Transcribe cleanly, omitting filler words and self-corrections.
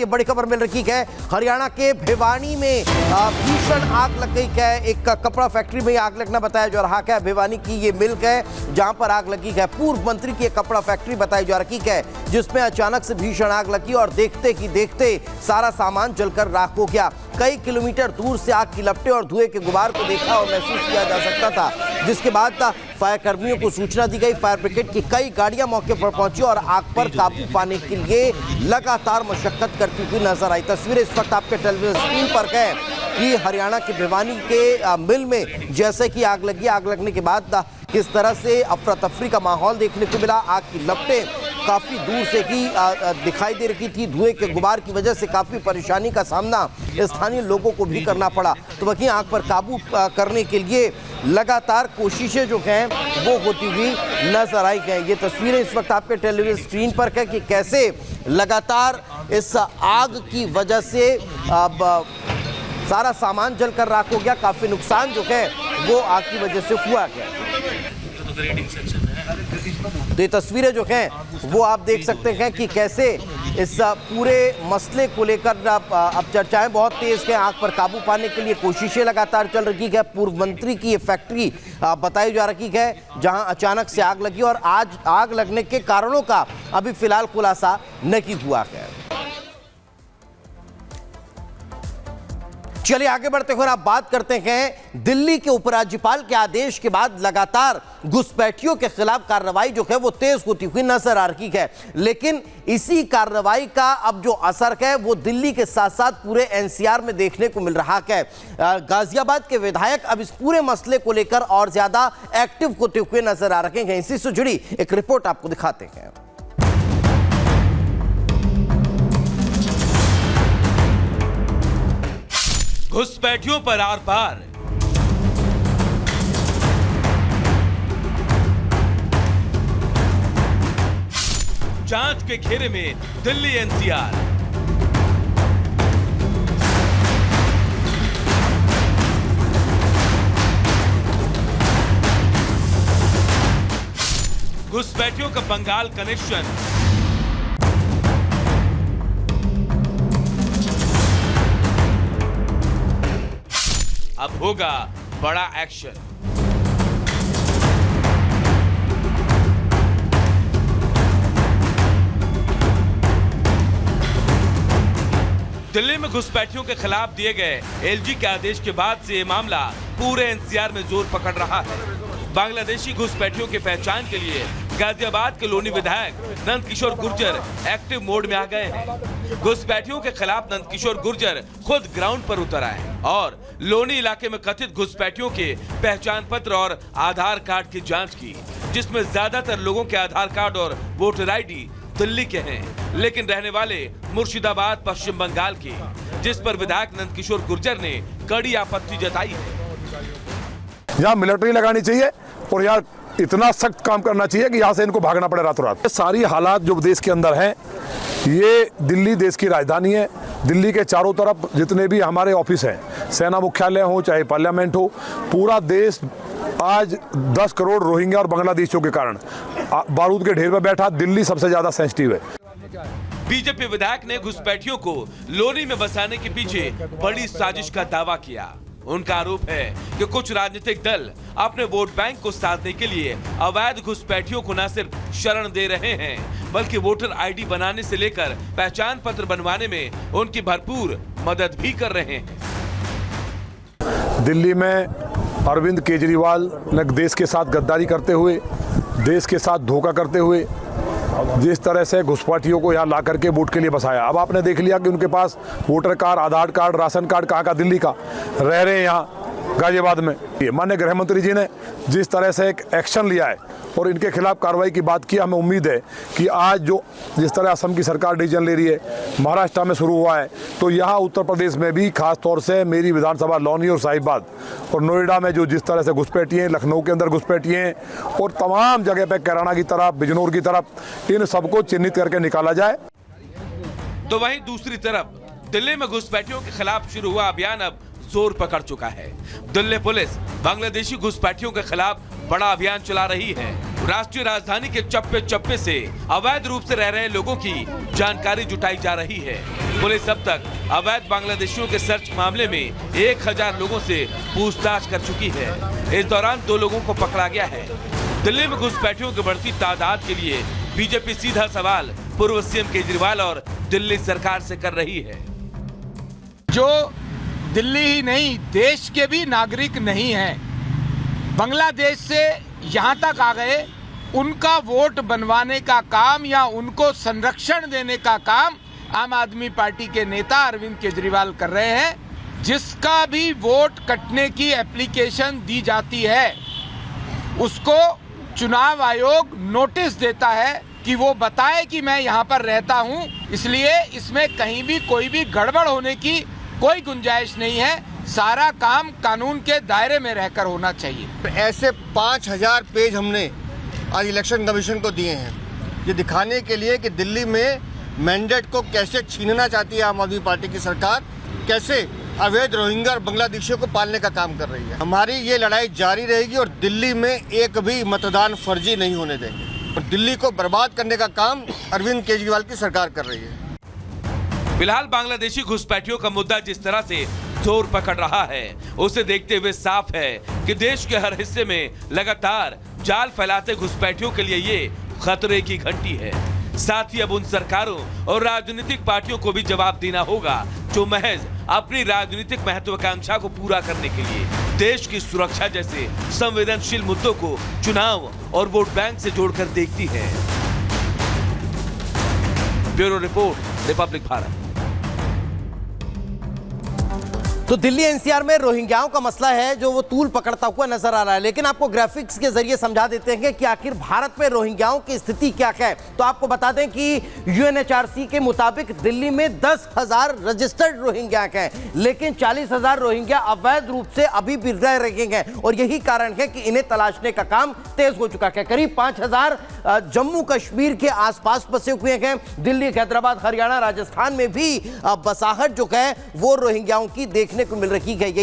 ये बड़ी खबर मिल रही है। हरियाणा के भिवानी में भीषण आग लग गई है। एक कपड़ा फैक्ट्री में आग लगना बताया जा रहा है। भिवानी की ये मिल है जहां पर आग लगी है। पूर्व मंत्री की एक कपड़ा फैक्ट्री बताई जा रही है जिसमें अचानक से भीषण आग लगी और देखते ही देखते सारा सामान जलकर राख हो गया। कई किलोमीटर दूर से आग की लपटें और धुएं के गुबार को देखा और महसूस किया जा सकता था, जिसके बाद फायर कर्मियों को सूचना दी गई। फायर ब्रिगेड की कई गाड़ियां मौके पर पहुंची और आग पर काबू पाने के लिए लगातार मशक्कत करती हुई नजर आई। तस्वीरें इस वक्त आपके टेलीविजन स्क्रीन पर है कि हरियाणा के भिवानी के मिल में जैसे कि आग लगी, आग लगने के बाद किस तरह से अफरा तफरी का माहौल देखने को मिला। आग की लपटें काफ़ी दूर से ही दिखाई दे रही थी। धुएं के गुबार की वजह से काफ़ी परेशानी का सामना स्थानीय लोगों को भी करना पड़ा। तो वहीं आग पर काबू करने के लिए लगातार कोशिशें जो हैं वो होती हुई नजर आई हैं। ये तस्वीरें इस वक्त आपके टेलीविजन स्क्रीन पर है कि कैसे लगातार इस आग की वजह से सारा सामान जलकर राख हो गया। काफ़ी नुकसान जो है वो आग की वजह से हुआ है। तो ये तस्वीरें जो हैं वो आप देख सकते हैं कि कैसे इस पूरे मसले को लेकर अब चर्चाएं बहुत तेज हैं। आग पर काबू पाने के लिए कोशिशें लगातार चल रही है। पूर्व मंत्री की ये फैक्ट्री बताई जा रही है जहां अचानक से आग लगी और आज आग लगने के कारणों का अभी फिलहाल खुलासा नहीं हुआ है। चलिए आगे बढ़ते हुए आप बात करते हैं दिल्ली के उपराज्यपाल के आदेश के बाद लगातार घुसपैठियों के खिलाफ कार्रवाई जो है वो तेज होती हुई नजर आ रही है। लेकिन इसी कार्रवाई का अब जो असर है वो दिल्ली के साथ साथ पूरे एनसीआर में देखने को मिल रहा है। गाजियाबाद के विधायक अब इस पूरे मसले को लेकर और ज्यादा एक्टिव होते हुए नजर आ रहे हैं। इसी से जुड़ी एक रिपोर्ट आपको दिखाते हैं। घुसपैठियों पर आर पार, जांच के घेरे में दिल्ली एनसीआर। घुसपैठियों का बंगाल कनेक्शन, अब होगा बड़ा एक्शन। दिल्ली में घुसपैठियों के खिलाफ दिए गए एलजी के आदेश के बाद से ये मामला पूरे एनसीआर में जोर पकड़ रहा है। बांग्लादेशी घुसपैठियों की पहचान के लिए गाजियाबाद के लोनी विधायक नंदकिशोर गुर्जर एक्टिव मोड में आ गए हैं। घुसपैठियों के खिलाफ नंदकिशोर गुर्जर खुद ग्राउंड पर उतर आए और लोनी इलाके में कथित घुसपैठियों के पहचान पत्र और आधार कार्ड की जांच की, जिसमें ज्यादातर लोगों के आधार कार्ड और वोटर आईडी दिल्ली के हैं, लेकिन रहने वाले मुर्शिदाबाद पश्चिम बंगाल के, जिस पर विधायक नंदकिशोर गुर्जर ने कड़ी आपत्ति जताई है। यहाँ मिलिट्री लगानी चाहिए और यार इतना सख्त काम करना चाहिए कि यहाँ से इनको भागना पड़े रातों रात। सारी हालात जो देश के अंदर हैं, ये दिल्ली देश की राजधानी है। दिल्ली के चारों तरफ जितने भी हमारे ऑफिस हैं, सेना मुख्यालय हो चाहे पार्लियामेंट हो, पूरा देश आज 10 करोड़ रोहिंग्या और बांग्लादेशियों के कारण बारूद के ढेर पर बैठा। दिल्ली सबसे ज्यादा सेंसिटिव है। बीजेपी विधायक ने घुसपैठियों को लोनी में बसाने के पीछे बड़ी साजिश का दावा किया। उनका आरोप है कि कुछ राजनीतिक दल अपने वोट बैंक को साधने के लिए अवैध घुसपैठियों को न सिर्फ शरण दे रहे हैं, बल्कि वोटर आईडी बनाने से लेकर पहचान पत्र बनवाने में उनकी भरपूर मदद भी कर रहे हैं। दिल्ली में अरविंद केजरीवाल ने देश के साथ गद्दारी करते हुए, देश के साथ धोखा करते हुए जिस तरह से घुसपैठियों को यहाँ ला करके वोट के लिए बसाया। अब आपने देख लिया कि उनके पास वोटर कार्ड, आधार कार्ड, राशन कार्ड कहाँ का, दिल्ली का, रह रहे हैं यहाँ गाजियाबाद में। माननीय गृह मंत्री जी ने जिस तरह से एक एक्शन लिया है और इनके खिलाफ कार्रवाई की बात की, हमें उम्मीद है कि आज जो जिस तरह असम की सरकार डिसीजन ले रही है, महाराष्ट्र में शुरू हुआ है, तो यहाँ उत्तर प्रदेश में भी खास तौर से मेरी विधानसभा लौनी और साहिबाद और नोएडा में जो जिस तरह से घुसपैठिए, लखनऊ के अंदर घुसपैठिए और तमाम जगह पे कैराना की तरफ, बिजनौर की तरफ, इन सबको चिन्हित करके निकाला जाए। तो वहीं दूसरी तरफ दिल्ली में घुसपैठियों के खिलाफ शुरू हुआ अभियान अब जोर पकड़ चुका है। दिल्ली पुलिस बांग्लादेशी घुसपैठियों के खिलाफ बड़ा अभियान चला रही है। राष्ट्रीय राजधानी के चप्पे चप्पे से अवैध रूप से रह रहे लोगों की जानकारी जुटाई जा रही है। पुलिस अब तक अवैध बांग्लादेशियों के सर्च मामले में 1000 लोगों से पूछताछ कर चुकी है। इस दौरान 2 लोगों को पकड़ा गया है। दिल्ली में घुसपैठियों की बढ़ती तादाद के लिए बीजेपी सीधा सवाल पूर्व सीएम केजरीवाल और दिल्ली सरकार से कर रही है। जो दिल्ली ही नहीं, देश के भी नागरिक नहीं हैं, बांग्लादेश से यहाँ तक आ गए, उनका वोट बनवाने का काम या उनको संरक्षण देने का काम आम आदमी पार्टी के नेता अरविंद केजरीवाल कर रहे हैं। जिसका भी वोट कटने की एप्लीकेशन दी जाती है उसको चुनाव आयोग नोटिस देता है कि वो बताए कि मैं यहाँ पर रहता हूँ, इसलिए इसमें कहीं भी कोई भी गड़बड़ होने की कोई गुंजाइश नहीं है। सारा काम कानून के दायरे में रहकर होना चाहिए। ऐसे 5000 पेज हमने आज इलेक्शन कमीशन को दिए हैं, ये दिखाने के लिए कि दिल्ली में मैंडेट को कैसे छीनना चाहती है आम आदमी पार्टी की सरकार, कैसे अवैध रोहिंग्या और बांग्लादेशियों को पालने का काम कर रही है। हमारी ये लड़ाई जारी रहेगी और दिल्ली में एक भी मतदान फर्जी नहीं होने देंगे। और दिल्ली को बर्बाद करने का काम अरविंद केजरीवाल की सरकार कर रही है। फिलहाल बांग्लादेशी घुसपैठियों का मुद्दा जिस तरह से जोर पकड़ रहा है, उसे देखते हुए साफ है कि देश के हर हिस्से में लगातार जाल फैलाते घुसपैठियों के लिए ये खतरे की घंटी है। साथ ही अब उन सरकारों और राजनीतिक पार्टियों को भी जवाब देना होगा जो महज अपनी राजनीतिक महत्वाकांक्षा को पूरा करने के लिए देश की सुरक्षा जैसे संवेदनशील मुद्दों को चुनाव और वोट बैंक से जोड़कर देखती है। Bureau report, Republic Bharat. तो दिल्ली एनसीआर में रोहिंग्याओं का मसला है जो वो तूल पकड़ता हुआ नजर आ रहा है, लेकिन आपको ग्राफिक्स के जरिए समझा देते हैं कि आखिर भारत में रोहिंग्याओं की स्थिति क्या है। तो आपको बता दें कि यूएनएचआरसी के मुताबिक दिल्ली में 10,000 रजिस्टर्ड रोहिंग्या हैं, लेकिन 40,000 रोहिंग्या अवैध रूप से अभी भी रह रहे हैं और यही कारण है कि इन्हें तलाशने का काम तेज हो चुका है। करीब 5,000 जम्मू कश्मीर के आसपास बसे हुए हैं। दिल्ली, हैदराबाद, हरियाणा, राजस्थान में भी बसाहट जो है वो रोहिंग्याओं की देखने को मिल रही है। यही